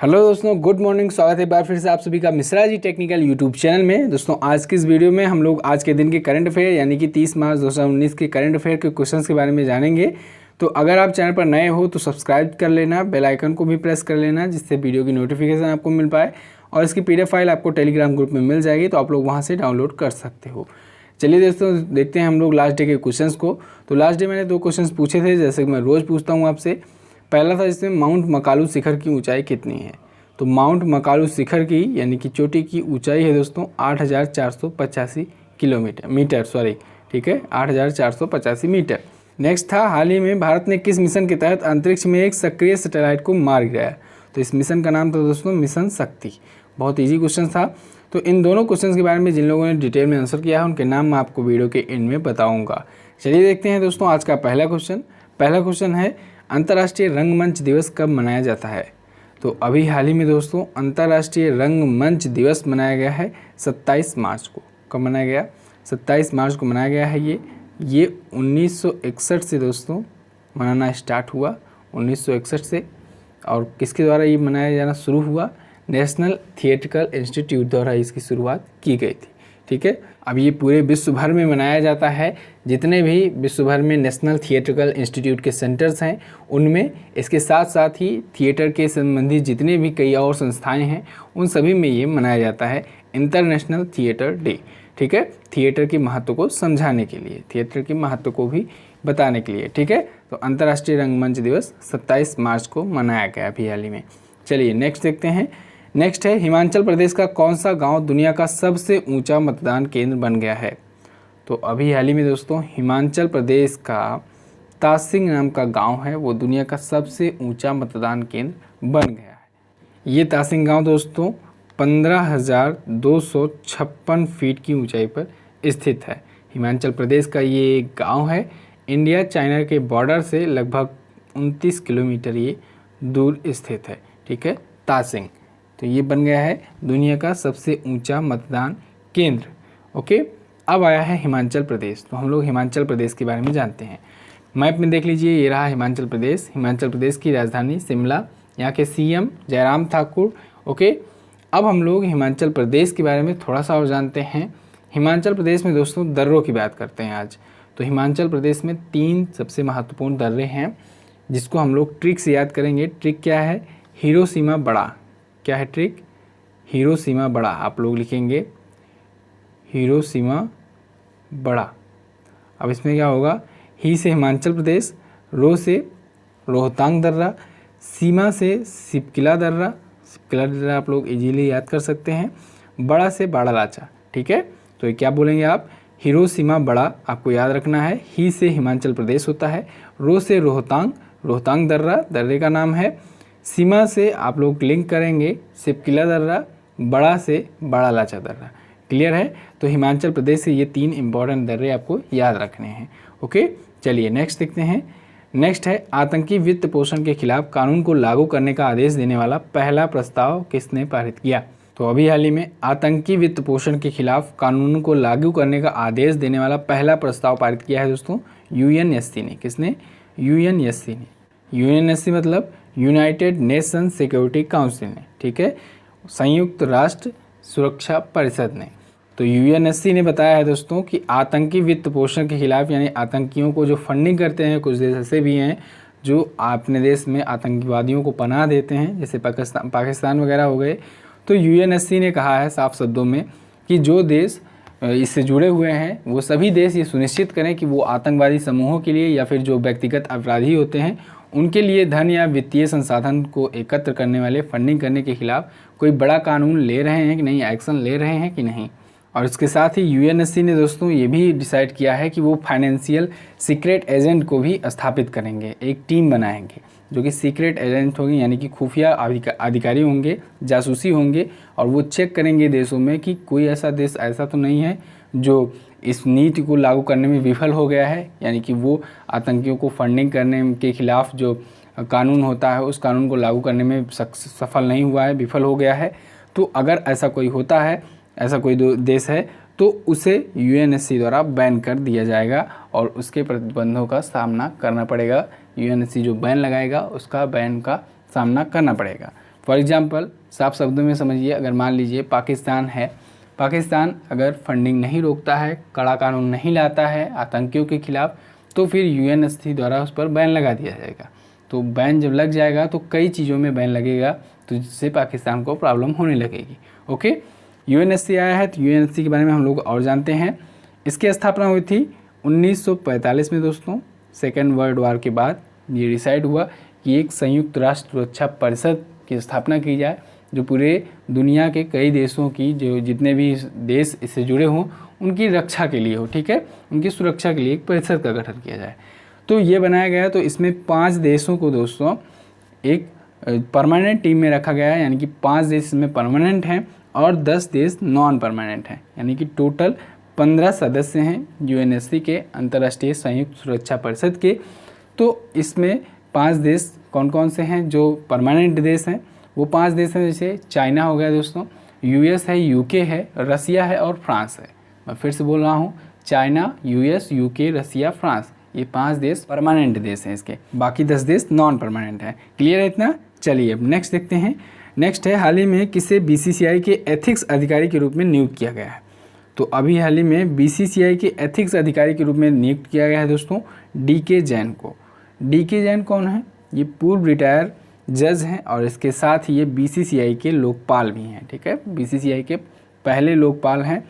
Hello दोस्तों, good morning. स्वागत है एक बार फिर से आप सभी का Mishra ji technical YouTube channel में। दोस्तों आज की इस वीडियो में हम लोग आज के दिन के करंट अफेयर यानी कि 30 मार्च 2019 के करंट अफेयर के क्वेश्चंस के बारे में जानेंगे। तो अगर आप चैनल पर नए हो तो सब्सक्राइब कर लेना, बेल आइकन को भी प्रेस कर लेना जिससे वीडियो की नोटिफिकेशन आपको मिल पाए। और इसकी PDF फाइल आपको टेलीग्राम ग्रुप में मिल जाएगी, तो आप लोग वहाँ से डाउनलोड कर सकते हो। चलिए दोस्तों देखते हैं हम लोग लास्ट डे के क्वेश्चंस को। तो लास्ट डे मैंने 2 क्वेश्चंस पूछे थे, जैसे कि मैं रोज़ पूछता हूँ आपसे। पहला था जिसमें माउंट मकालू शिखर की ऊंचाई कितनी है। तो माउंट मकालू शिखर की यानी कि चोटी की ऊंचाई है दोस्तों 8,485 मीटर, ठीक है, 8,485 मीटर। नेक्स्ट था हाल ही में भारत ने किस मिशन के तहत अंतरिक्ष में एक सक्रिय सैटेलाइट को मार गिराया। तो इस मिशन का नाम था दोस्तों मिशन शक्ति। बहुत ईजी क्वेश्चन था। तो इन दोनों क्वेश्चन के बारे में जिन लोगों ने डिटेल में आंसर किया है उनके नाम मैं आपको वीडियो के एंड में बताऊंगा। चलिए देखते हैं दोस्तों आज का पहला क्वेश्चन है अंतर्राष्ट्रीय रंगमंच दिवस कब मनाया जाता है। तो अभी हाल ही में दोस्तों अंतर्राष्ट्रीय रंगमंच दिवस मनाया गया है 27 मार्च को। कब मनाया गया? 27 मार्च को मनाया गया है। ये 1961 से दोस्तों मनाना स्टार्ट हुआ, 1961 से। और किसके द्वारा ये मनाया जाना शुरू हुआ? नेशनल थिएट्रिकल इंस्टीट्यूट द्वारा इसकी शुरुआत की गई थी, ठीक है। अब ये पूरे विश्व भर में मनाया जाता है। जितने भी विश्व भर में नेशनल थिएट्रिकल इंस्टीट्यूट के सेंटर्स हैं उनमें, इसके साथ साथ ही थिएटर के संबंधित जितने भी कई और संस्थाएं हैं उन सभी में ये मनाया जाता है इंटरनेशनल थिएटर डे, ठीक है। थिएटर के महत्व को समझाने के लिए, थिएटर के महत्व को भी बताने के लिए, ठीक है। तो अंतर्राष्ट्रीय रंगमंच दिवस 27 मार्च को मनाया गया अभी हाल ही में। चलिए नेक्स्ट देखते हैं। नेक्स्ट है हिमाचल प्रदेश का कौन सा गांव दुनिया का सबसे ऊंचा मतदान केंद्र बन गया है। तो अभी हाल ही में दोस्तों हिमाचल प्रदेश का तासिंग नाम का गांव है, वो दुनिया का सबसे ऊंचा मतदान केंद्र बन गया है। ये तासिंग गांव दोस्तों 15,256 फीट की ऊंचाई पर स्थित है। हिमाचल प्रदेश का ये गाँव है। इंडिया चाइना के बॉर्डर से लगभग 29 किलोमीटर ये दूर स्थित है, ठीक है, तासिंग। तो ये बन गया है दुनिया का सबसे ऊंचा मतदान केंद्र। ओके, अब आया है हिमाचल प्रदेश। तो हम लोग हिमाचल प्रदेश के बारे में जानते हैं। मैप में देख लीजिए, ये रहा हिमाचल प्रदेश। हिमाचल प्रदेश की राजधानी शिमला, यहाँ के CM जयराम ठाकुर। ओके, अब हम लोग हिमाचल प्रदेश के बारे में थोड़ा सा और जानते हैं। हिमाचल प्रदेश में दोस्तों दर्रों की बात करते हैं आज। तो हिमाचल प्रदेश में 3 सबसे महत्वपूर्ण दर्रे हैं जिसको हम लोग ट्रिक से याद करेंगे। ट्रिक क्या है? हिरोशिमा बड़ा। क्या है ट्रिक? हिरोशिमा बड़ा। आप लोग लिखेंगे हिरोशिमा बड़ा। अब इसमें क्या होगा? ही से हिमाचल प्रदेश, रो से रोहतांग दर्रा, सीमा से सिपकिला दर्रा। सिपकिला दर्रा आप लोग इजीली याद कर सकते हैं। बड़ा से बाड़ा लाचा, ठीक है। तो ये क्या बोलेंगे आप? हिरोशिमा बड़ा आपको याद रखना है। ही से हिमाचल प्रदेश होता है, रो से रोहतांग, रोहतांग दर्रा दर्रे का नाम है। सीमा से आप लोग लिंक करेंगे सिपकिला दर्रा, बड़ा से बड़ा लाचा दर्रा। क्लियर है? तो हिमाचल प्रदेश से ये 3 इंपॉर्टेंट दर्रे आपको याद रखने हैं। ओके, चलिए नेक्स्ट देखते हैं। नेक्स्ट है आतंकी वित्त पोषण के खिलाफ कानून को लागू करने का आदेश देने वाला पहला प्रस्ताव किसने पारित किया। तो अभी हाल ही में आतंकी वित्त पोषण के खिलाफ कानून को लागू करने का आदेश देने वाला पहला प्रस्ताव पारित किया है दोस्तों UNSC ने। किसने? UNSC ने। UNSC मतलब यूनाइटेड नेशन सिक्योरिटी काउंसिल ने, ठीक है, संयुक्त राष्ट्र सुरक्षा परिषद ने। तो UNSC ने बताया है दोस्तों कि आतंकी वित्त पोषण के खिलाफ, यानी आतंकियों को जो फंडिंग करते हैं, कुछ देश ऐसे भी हैं जो अपने देश में आतंकवादियों को पनाह देते हैं, जैसे पाकिस्तान वगैरह हो गए। तो UNSC ने कहा है साफ शब्दों में कि जो देश इससे जुड़े हुए हैं वो सभी देश ये सुनिश्चित करें कि वो आतंकवादी समूहों के लिए या फिर जो व्यक्तिगत अपराधी होते हैं उनके लिए धन या वित्तीय संसाधन को एकत्र करने वाले फंडिंग करने के खिलाफ कोई बड़ा कानून ले रहे हैं कि नहीं, एक्शन ले रहे हैं कि नहीं। और इसके साथ ही UNSC ने दोस्तों ये भी डिसाइड किया है कि वो फाइनेंशियल सीक्रेट एजेंट को भी स्थापित करेंगे। एक टीम बनाएंगे जो कि सीक्रेट एजेंट होंगे, यानी कि खुफिया अधिकारी होंगे, जासूसी होंगे, और वो चेक करेंगे देशों में कि कोई ऐसा देश ऐसा तो नहीं है जो इस नीति को लागू करने में विफल हो गया है, यानी कि वो आतंकियों को फंडिंग करने के खिलाफ जो कानून होता है उस कानून को लागू करने में सफल नहीं हुआ है, विफल हो गया है। तो अगर ऐसा कोई होता है, ऐसा कोई देश है, तो उसे UNSC द्वारा बैन कर दिया जाएगा और उसके प्रतिबंधों का सामना करना पड़ेगा। UNSC जो बैन लगाएगा उसका बैन का सामना करना पड़ेगा, फॉर एग्जांपल साफ शब्दों में समझिए, अगर मान लीजिए पाकिस्तान है, पाकिस्तान अगर फंडिंग नहीं रोकता है, कड़ा कानून नहीं लाता है आतंकियों के खिलाफ, तो फिर यूएनएससी द्वारा उस पर बैन लगा दिया जाएगा। तो बैन जब लग जाएगा तो कई चीज़ों में बैन लगेगा, तो जिससे पाकिस्तान को प्रॉब्लम होने लगेगी। ओके, यूएनएससी आया है तो यूएनएससी के बारे में हम लोग और जानते हैं। इसकी स्थापना हुई थी 1945 में दोस्तों। सेकेंड वर्ल्ड वार के बाद ये डिसाइड हुआ कि एक संयुक्त राष्ट्र सुरक्षा परिषद की स्थापना की जाए, जो पूरे दुनिया के कई देशों की, जो जितने भी देश इससे जुड़े हों उनकी रक्षा के लिए हो, ठीक है, उनकी सुरक्षा के लिए एक परिषद का गठन किया जाए। तो ये बनाया गया। तो इसमें 5 देशों को दोस्तों एक परमानेंट टीम में रखा गया है, यानी कि 5 देश इसमें परमानेंट हैं और 10 देश नॉन परमानेंट हैं, यानी कि टोटल 15 सदस्य हैं यूएनएससी के, अंतर्राष्ट्रीय संयुक्त सुरक्षा परिषद के। तो इसमें 5 देश कौन कौन से हैं जो परमानेंट देश हैं? वो 5 देश हैं, जैसे चाइना हो गया दोस्तों, यूएस है, यूके है, रसिया है और फ्रांस है। मैं फिर से बोल रहा हूँ, चाइना, यूएस, यूके, रसिया, फ्रांस, ये 5 देश परमानेंट देश हैं इसके, बाकी 10 देश नॉन परमानेंट हैं। क्लियर है इतना? चलिए अब नेक्स्ट देखते हैं। नेक्स्ट है, हाल ही में किसे बीसीसीआई के एथिक्स अधिकारी के रूप में नियुक्त किया गया है? तो अभी हाल ही में बीसीसीआई के एथिक्स अधिकारी के रूप में नियुक्त किया गया है दोस्तों डीके जैन को। डीके जैन कौन है? ये पूर्व रिटायर जज हैं और इसके साथ ही ये बीसीसीआई के लोकपाल भी हैं, ठीक है, बीसीसीआई के पहले लोकपाल हैं।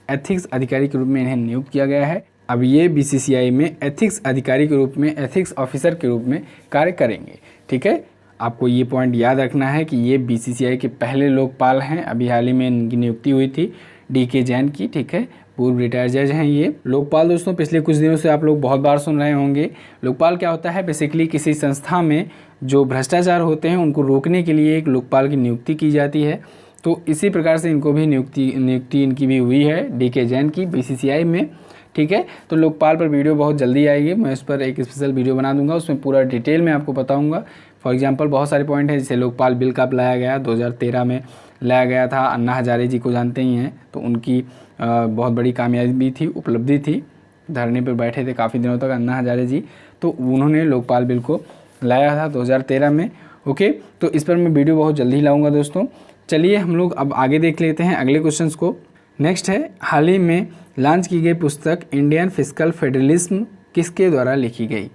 एथिक्स अधिकारी के रूप में इन्हें नियुक्त किया गया है। अब ये बीसीसीआई में एथिक्स अधिकारी के रूप में, एथिक्स ऑफिसर के रूप में कार्य करेंगे, ठीक है। आपको ये पॉइंट याद रखना है कि ये बीसीसीआई के पहले लोकपाल हैं, अभी हाल ही में इनकी नियुक्ति हुई थी डीके जैन की, ठीक है, पूर्व रिटायर जज हैं ये लोकपाल। दोस्तों पिछले कुछ दिनों से आप लोग बहुत बार सुन रहे होंगे। लोकपाल क्या होता है? बेसिकली किसी संस्था में जो भ्रष्टाचार होते हैं उनको रोकने के लिए एक लोकपाल की नियुक्ति की जाती है। तो इसी प्रकार से इनको भी नियुक्ति इनकी भी हुई है डीके जैन की बीसीसीआई में, ठीक है। तो लोकपाल पर वीडियो बहुत जल्दी आएगी, मैं इस पर एक स्पेशल वीडियो बना दूंगा, उसमें पूरा डिटेल में आपको बताऊंगा। फॉर एग्जांपल बहुत सारे पॉइंट है, जैसे लोकपाल बिल कब लाया गया, 2013 में लाया गया था। अन्ना हजारे जी को जानते ही हैं, तो उनकी बहुत बड़ी कामयाबी थी, उपलब्धि थी। धरने पर बैठे थे काफ़ी दिनों तक अन्ना हजारे जी, तो उन्होंने लोकपाल बिल को लाया था 2013 में। ओके, तो इस पर मैं वीडियो बहुत जल्दी लाऊंगा दोस्तों। चलिए हम लोग अब आगे देख लेते हैं अगले क्वेश्चंस को। नेक्स्ट है, हाल ही में लॉन्च की गई पुस्तक इंडियन फिस्कल फेडरलिज्म किसके द्वारा लिखी गई?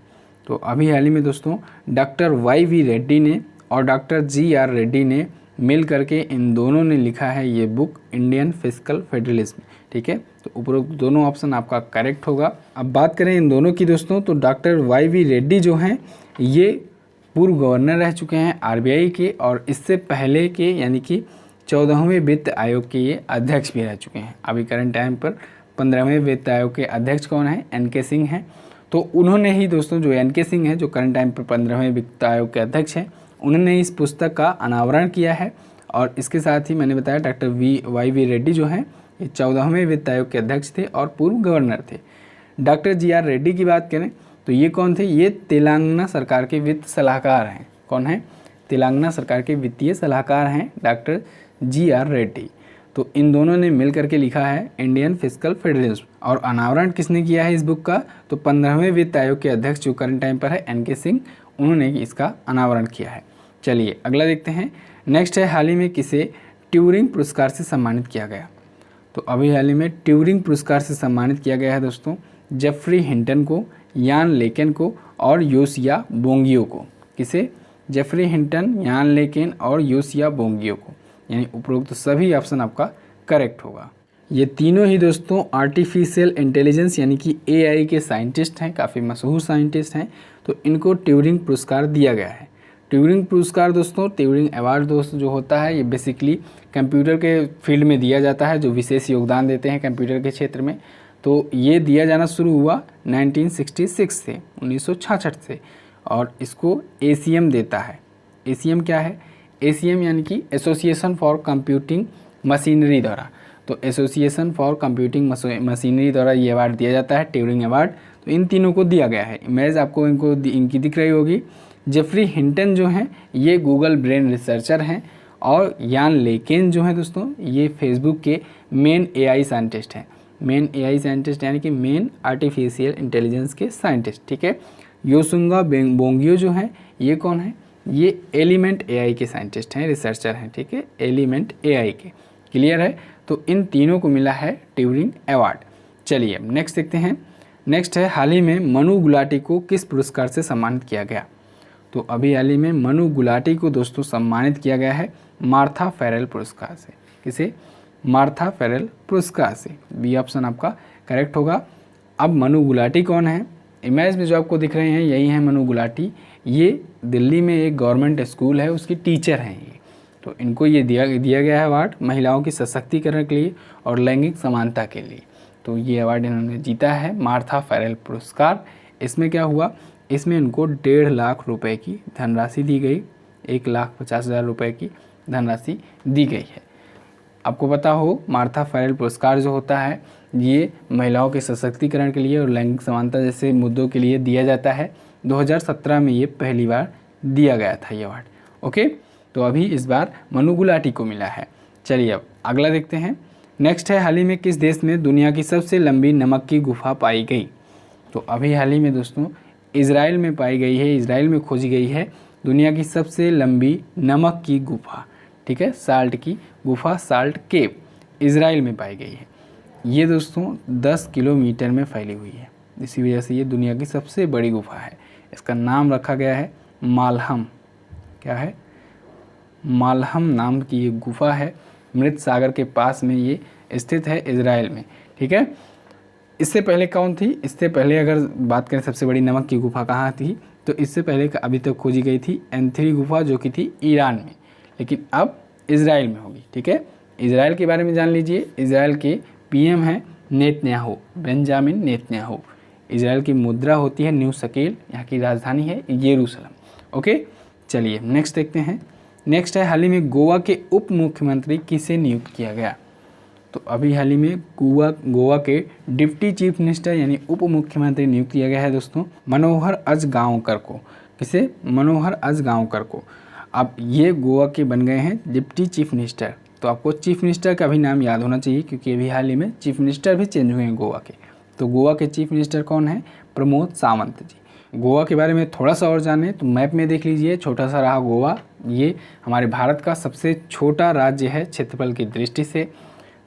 तो अभी हाल ही में दोस्तों डॉक्टर YV रेड्डी ने और डॉक्टर GR रेड्डी ने मिल करके इन दोनों ने लिखा है ये बुक इंडियन फिस्कल फेडरलिज्म, ठीक है। तो उपरोक्त दोनों ऑप्शन आपका करेक्ट होगा। अब बात करें इन दोनों की दोस्तों, तो डॉक्टर YV रेड्डी जो हैं ये पूर्व गवर्नर रह चुके हैं RBI के, और इससे पहले के यानी कि 14वें वित्त आयोग के ये अध्यक्ष भी रह चुके हैं। अभी करंट टाइम पर 15वें वित्त आयोग के अध्यक्ष कौन है? NK सिंह हैं। तो उन्होंने ही दोस्तों, जो NK सिंह है, जो करंट टाइम पर 15वें वित्त आयोग के अध्यक्ष हैं, उन्होंने इस पुस्तक का अनावरण किया है। और इसके साथ ही मैंने बताया डॉक्टर YV रेड्डी जो हैं ये 14वें वित्त आयोग के अध्यक्ष थे और पूर्व गवर्नर थे। डॉक्टर GR रेड्डी की बात करें तो ये कौन थे? ये तेलंगाना सरकार के वित्त सलाहकार हैं। कौन है? तेलंगाना सरकार के वित्तीय सलाहकार हैं डॉक्टर GR रेड्डी। तो इन दोनों ने मिल करके लिखा है इंडियन फिस्कल फेडरलिज्म। और अनावरण किसने किया है इस बुक का? तो 15वें वित्त आयोग के अध्यक्ष जो करंट टाइम पर है NK सिंह, उन्होंने इसका अनावरण किया है। चलिए अगला देखते हैं। नेक्स्ट है, हाल ही में किसे ट्यूरिंग पुरस्कार से सम्मानित किया गया? तो अभी हाल ही में ट्यूरिंग पुरस्कार से सम्मानित किया गया है दोस्तों जेफरी हिंटन को, यान लेकेन को और योसिया बोंगियो को। किसे? जेफरी हिंटन, यान लेकेन और योसिया बोंगियो को, यानी उपरोक्त सभी ऑप्शन आपका करेक्ट होगा। ये तीनों ही दोस्तों आर्टिफिशियल इंटेलिजेंस यानी कि AI के साइंटिस्ट हैं, काफ़ी मशहूर साइंटिस्ट हैं। तो इनको ट्यूरिंग पुरस्कार दिया गया है। ट्यूरिंग पुरस्कार दोस्तों, ट्यूरिंग अवार्ड दोस्तों जो होता है ये बेसिकली कंप्यूटर के फील्ड में दिया जाता है, जो विशेष योगदान देते हैं कंप्यूटर के क्षेत्र में। तो ये दिया जाना शुरू हुआ 1966 से, 1966 से, और इसको ACM देता है। ACM क्या है? ACM यानी कि एसोसिएशन फॉर कंप्यूटिंग मशीनरी द्वारा। तो एसोसिएशन फॉर कंप्यूटिंग मशीनरी द्वारा ये अवार्ड दिया जाता है, ट्यूरिंग अवार्ड। तो इन तीनों को दिया गया है। इमेज आपको इनकी दिख रही होगी। जेफरी हिंटन जो हैं ये गूगल ब्रेन रिसर्चर हैं, और यान लेकेन जो है दोस्तों ये फेसबुक के मेन AI साइंटिस्ट हैं। मेन AI साइंटिस्ट यानी कि मेन आर्टिफिशियल इंटेलिजेंस के साइंटिस्ट, ठीक है। योसुंगा बोंगियो जो हैं ये कौन है? ये एलिमेंट एआई के साइंटिस्ट हैं, रिसर्चर हैं, ठीक है, एलिमेंट एआई के। क्लियर है? तो इन तीनों को मिला है ट्यूरिंग अवार्ड। चलिए नेक्स्ट देखते हैं। नेक्स्ट है, हाल ही में मनु गुलाटी को किस पुरस्कार से सम्मानित किया गया? तो अभी हाल ही में मनु गुलाटी को दोस्तों सम्मानित किया गया है मार्था फेरेल पुरस्कार से। किसे? मार्था फेरेल पुरस्कार से। बी ऑप्शन आपका करेक्ट होगा। अब मनु गुलाटी कौन है? इमेज में जो आपको दिख रहे हैं यही है मनु गुलाटी। ये दिल्ली में एक गवर्नमेंट स्कूल है, उसकी टीचर हैं ये। तो इनको ये दिया गया है अवार्ड महिलाओं की सशक्तिकरण के लिए और लैंगिक समानता के लिए। तो ये अवार्ड इन्होंने जीता है, मार्था फेरेल पुरस्कार। इसमें क्या हुआ? इसमें इनको 1.5 लाख रुपए की धनराशि दी गई, 1,50,000 रुपये की धनराशि दी गई है। आपको पता हो मार्था फेरेल पुरस्कार जो होता है ये महिलाओं के सशक्तिकरण के लिए और लैंगिक समानता जैसे मुद्दों के लिए दिया जाता है। 2017 में ये पहली बार दिया गया था ये अवार्ड। ओके, तो अभी इस बार मनु गुलाटी को मिला है। चलिए अब अगला देखते हैं। नेक्स्ट है, हाल ही में किस देश में दुनिया की सबसे लंबी नमक की गुफा पाई गई? तो अभी हाल ही में दोस्तों इजराइल में पाई गई है, इजराइल में खोजी गई है दुनिया की सबसे लंबी नमक की गुफा। ठीक है, साल्ट की गुफा, साल्ट केव, इजराइल में पाई गई है। ये दोस्तों 10 किलोमीटर में फैली हुई है, इसी वजह से ये दुनिया की सबसे बड़ी गुफा है। इसका नाम रखा गया है मालहम। क्या है? मालहम नाम की ये गुफा है, मृत सागर के पास में ये स्थित है इजराइल में। ठीक है, इससे पहले कौन थी? इससे पहले अगर बात करें सबसे बड़ी नमक की गुफा कहाँ थी, तो इससे पहले अभी तक खोजी गई थी एंथ्री गुफा, जो कि थी ईरान में, लेकिन अब इजराइल में होगी। ठीक है, इजराइल के बारे में जान लीजिए। इजराइल के पीएम हैं नेतन्याहू, बेंजामिन नेतन्याहू। इजराइल की मुद्रा होती है न्यू शकेल, यहाँ की राजधानी है यरूशलेम। ओके, चलिए नेक्स्ट देखते हैं। नेक्स्ट है, हाल ही में गोवा के उप मुख्यमंत्री किसे नियुक्त किया गया? तो अभी हाल ही में गोवा के डिप्टी चीफ मिनिस्टर यानी उप मुख्यमंत्री नियुक्त किया गया है दोस्तों मनोहर अजगांवकर को। किसे? मनोहर अजगांवकर को। अब ये गोवा के बन गए हैं डिप्टी चीफ मिनिस्टर। तो आपको चीफ मिनिस्टर का भी नाम याद होना चाहिए, क्योंकि अभी हाल ही में चीफ मिनिस्टर भी चेंज हुए हैं गोवा के। तो गोवा के चीफ मिनिस्टर कौन है? प्रमोद सावंत जी। गोवा के बारे में थोड़ा सा और जाने तो मैप में देख लीजिए, छोटा सा रहा गोवा। ये हमारे भारत का सबसे छोटा राज्य है क्षेत्रफल की दृष्टि से।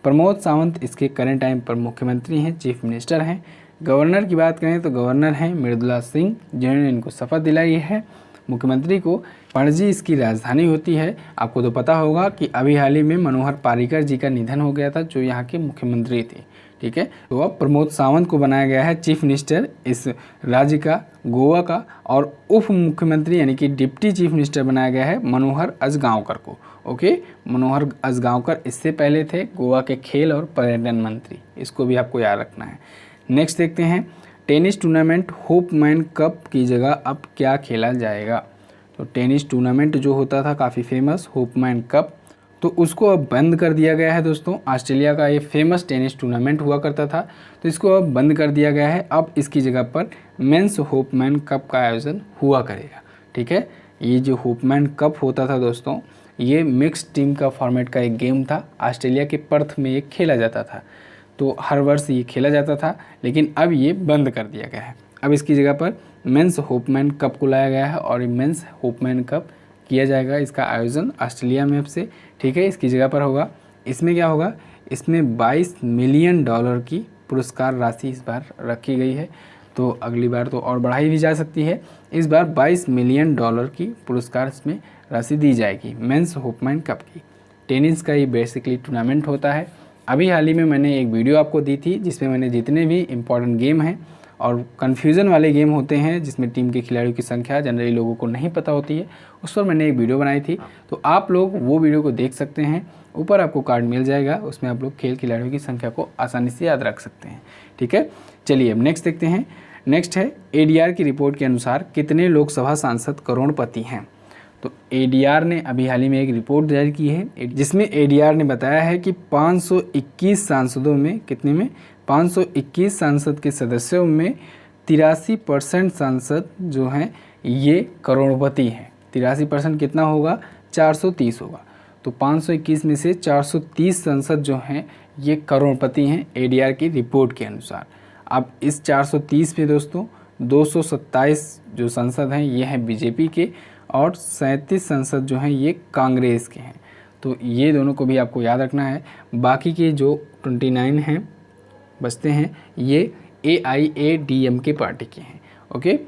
प्रमोद सावंत इसके करंट टाइम पर मुख्यमंत्री हैं, चीफ मिनिस्टर हैं। गवर्नर की बात करें तो गवर्नर हैं मृदुला सिंह, जिन्होंने इनको शपथ दिलाई है मुख्यमंत्री को। पणजी इसकी राजधानी होती है। आपको तो पता होगा कि अभी हाल ही में मनोहर पार्रिकर जी का निधन हो गया था, जो यहाँ के मुख्यमंत्री थे। ठीक है, तो अब प्रमोद सावंत को बनाया गया है चीफ मिनिस्टर इस राज्य का, गोवा का, और उप मुख्यमंत्री यानी कि डिप्टी चीफ मिनिस्टर बनाया गया है मनोहर अजगांवकर को। ओके, मनोहर अजगांवकर इससे पहले थे गोवा के खेल और पर्यटन मंत्री, इसको भी आपको याद रखना है। नेक्स्ट देखते हैं, टेनिस टूर्नामेंट होपमैन कप की जगह अब क्या खेला जाएगा? तो टेनिस टूर्नामेंट जो होता था काफ़ी फेमस होपमैन कप, तो उसको अब बंद कर दिया गया है दोस्तों। ऑस्ट्रेलिया का ये फेमस टेनिस टूर्नामेंट हुआ करता था, तो इसको अब बंद कर दिया गया है। अब इसकी जगह पर मेंस होपमैन कप का आयोजन हुआ करेगा। ठीक है, ये जो होपमैन कप होता था दोस्तों, ये मिक्स टीम का फॉर्मेट का एक गेम था। ऑस्ट्रेलिया के पर्थ में ये खेला जाता था, तो हर वर्ष ये खेला जाता था, लेकिन अब ये बंद कर दिया गया है। अब इसकी जगह पर मेंस होपमैन कप को लाया गया है और मेंस होपमैन कप किया जाएगा। इसका आयोजन ऑस्ट्रेलिया में से, ठीक है, इसकी जगह पर होगा। इसमें क्या होगा? इसमें $22 मिलियन की पुरस्कार राशि इस बार रखी गई है, तो अगली बार तो और बढ़ाई भी जा सकती है। इस बार $22 मिलियन की पुरस्कार इसमें राशि दी जाएगी मेंस होपमैन कप की। टेनिस का ये बेसिकली टूर्नामेंट होता है। अभी हाल ही में मैंने एक वीडियो आपको दी थी जिसमें मैंने जितने भी इम्पॉर्टेंट गेम हैं और कन्फ्यूज़न वाले गेम होते हैं जिसमें टीम के खिलाड़ियों की संख्या जनरली लोगों को नहीं पता होती है, उस पर मैंने एक वीडियो बनाई थी। तो आप लोग वो वीडियो को देख सकते हैं, ऊपर आपको कार्ड मिल जाएगा, उसमें आप लोग खेल खिलाड़ियों की संख्या को आसानी से याद रख सकते हैं। ठीक है, चलिए अब नेक्स्ट देखते हैं। नेक्स्ट है, एडीआर की रिपोर्ट के अनुसार कितने लोकसभा सांसद करोड़पति हैं? तो एडीआर ने अभी हाल ही में एक रिपोर्ट जारी की है, जिसमें एडीआर ने बताया है कि 521 सांसदों में, कितने में? 521 सांसद के सदस्यों में 83% सांसद जो हैं ये करोड़पति हैं। 83% कितना होगा? 430 होगा। तो 521 में से 430 सांसद जो हैं ये करोड़पति हैं एडीआर की रिपोर्ट के अनुसार। अब इस 430 पे दोस्तों 227 जो सांसद हैं ये हैं बीजेपी के, और 37 सांसद जो हैं ये कांग्रेस के हैं। तो ये दोनों को भी आपको याद रखना है। बाकी के जो 29 हैं बचते हैं ये AIADMK पार्टी के हैं। ओके,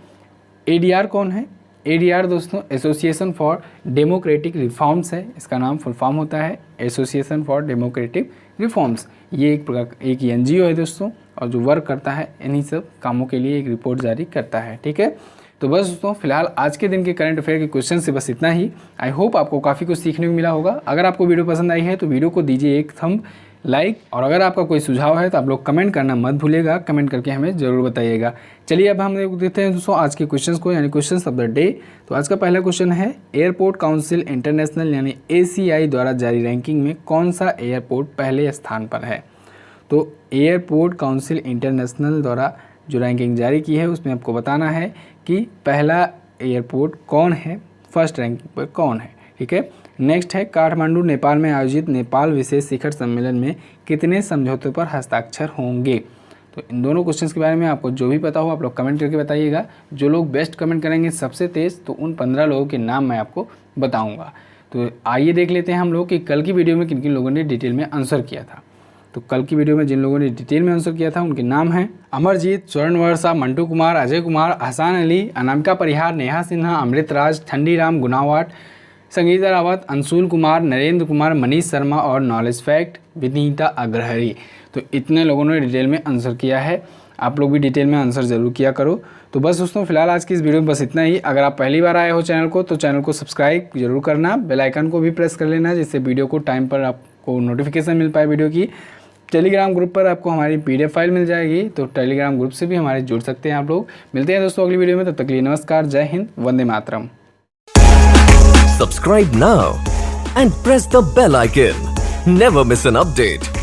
ADR कौन है? ADR दोस्तों एसोसिएशन फॉर डेमोक्रेटिक रिफॉर्म्स है, इसका नाम फुल फॉर्म होता है एसोसिएशन फॉर डेमोक्रेटिक रिफॉर्म्स। ये एक NGO है दोस्तों, और जो वर्क करता है इन्हीं सब कामों के लिए एक रिपोर्ट जारी करता है। ठीक है, तो बस दोस्तों फिलहाल आज के दिन के करंट अफेयर के क्वेश्चन से बस इतना ही। आई होप आपको काफ़ी कुछ सीखने को मिला होगा। अगर आपको वीडियो पसंद आई है तो वीडियो को दीजिए एक थंब लाइक, और अगर आपका कोई सुझाव है तो आप लोग कमेंट करना मत भूलिएगा, कमेंट करके हमें ज़रूर बताइएगा। चलिए अब हम देखते हैं दोस्तों आज के क्वेश्चंस को, यानी क्वेश्चंस ऑफ द डे। तो आज का पहला क्वेश्चन है, एयरपोर्ट काउंसिल इंटरनेशनल यानी ACI द्वारा जारी रैंकिंग में कौन सा एयरपोर्ट पहले स्थान पर है? तो एयरपोर्ट काउंसिल इंटरनेशनल द्वारा जो रैंकिंग जारी की है उसमें आपको बताना है कि पहला एयरपोर्ट कौन है, फर्स्ट रैंकिंग पर कौन है। ठीक है, नेक्स्ट है, काठमांडू नेपाल में आयोजित नेपाल विशेष शिखर सम्मेलन में कितने समझौतों पर हस्ताक्षर होंगे? तो इन दोनों क्वेश्चंस के बारे में आपको जो भी पता हो आप लोग कमेंट करके बताइएगा। जो लोग बेस्ट कमेंट करेंगे सबसे तेज़, तो उन 15 लोगों के नाम मैं आपको बताऊंगा। तो आइए देख लेते हैं हम लोग कि कल की वीडियो में किन किन लोगों ने डिटेल में आंसर किया था। तो कल की वीडियो में जिन लोगों ने डिटेल में आंसर किया था उनके नाम हैं अमरजीत, स्वर्णवर्षा, मंटू कुमार, अजय कुमार, हसान अली, अनामिका परिहार, नेहा सिन्हा, अमृतराज, ठंडीराम, गुनावाट, संगीता रावत, अंशुल कुमार, नरेंद्र कुमार, मनीष शर्मा और नॉलेज फैक्ट विनीता अग्रहरी। तो इतने लोगों ने डिटेल में आंसर किया है। आप लोग भी डिटेल में आंसर ज़रूर किया करो। तो बस दोस्तों फिलहाल आज की इस वीडियो में बस इतना ही। अगर आप पहली बार आए हो चैनल को तो चैनल को सब्सक्राइब जरूर करना, बेल आइकन को भी प्रेस कर लेना, जिससे वीडियो को टाइम पर आपको नोटिफिकेशन मिल पाए वीडियो की। टेलीग्राम ग्रुप पर आपको हमारी PDF फाइल मिल जाएगी, तो टेलीग्राम ग्रुप से भी हमारे जुड़ सकते हैं आप लोग। मिलते हैं दोस्तों अगली वीडियो में, तब तक के लिए नमस्कार, जय Hind, Vande Mataram. Subscribe now and press the bell icon. Never miss an update.